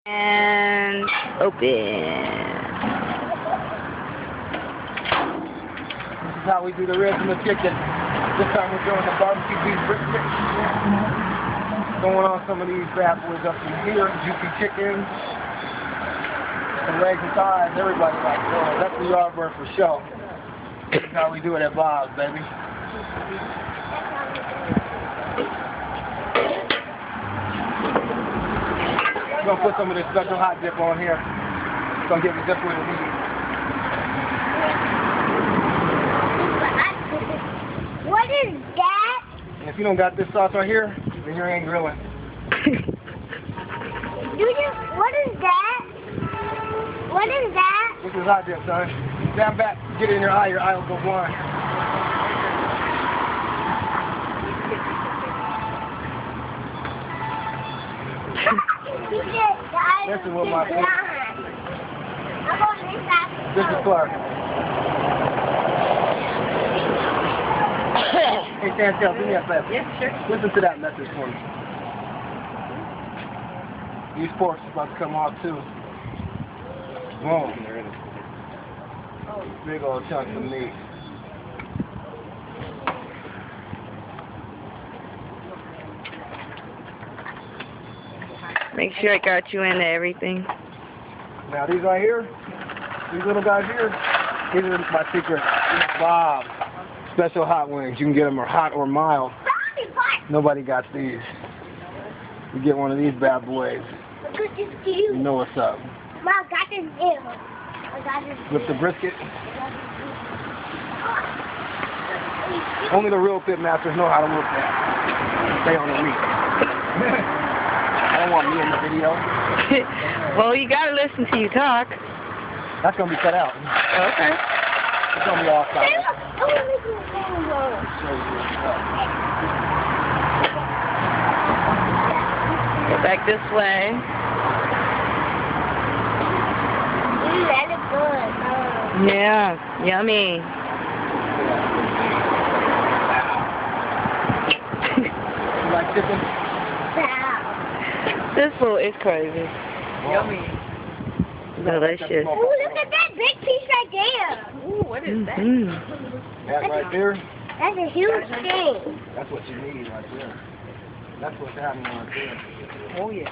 And open. This is how we do the ribs and the chicken. This time we're doing the barbecue beef brisket. Going on some of these bad boys up in here. Juicy chickens. And legs and thighs. Everybody likes those. That's the Yardbird for show. This is how we do it at Bob's, baby. I'm gonna put some of this special hot dip on here. It's gonna give it just what it needs. What is that? And if you don't got this sauce right here, then you ain't grilling. What is that? What is that? This is hot dip, son. Stand back, get it in your eye will go blind. This is what my food. This is Clark. Hey, Chantel, do me a favor. Yes, sure. Listen to that message for me. These porks are about to come off too. Boom. Big old chunks of meat. Make sure I got you into everything. Now these right here, these little guys here, these are my secret Bob's special hot wings. You can get them hot or mild. Nobody got these. You get one of these bad boys. You know what's up. Mom, got this deal. With the brisket. Only the real pit masters know how to work that. Stay on the meat. I don't want me in the video. Well, you gotta listen to you talk. That's gonna be cut out. Okay. It's gonna be off topic. Go back this way. That is good. Yeah, yummy. You like chicken? This food is crazy. Yummy. Delicious. Oh, look at that big piece right there. Ooh, what is that? That right there, That's a huge thing. that's what you need right there. That's what's happening right there. Oh, yeah.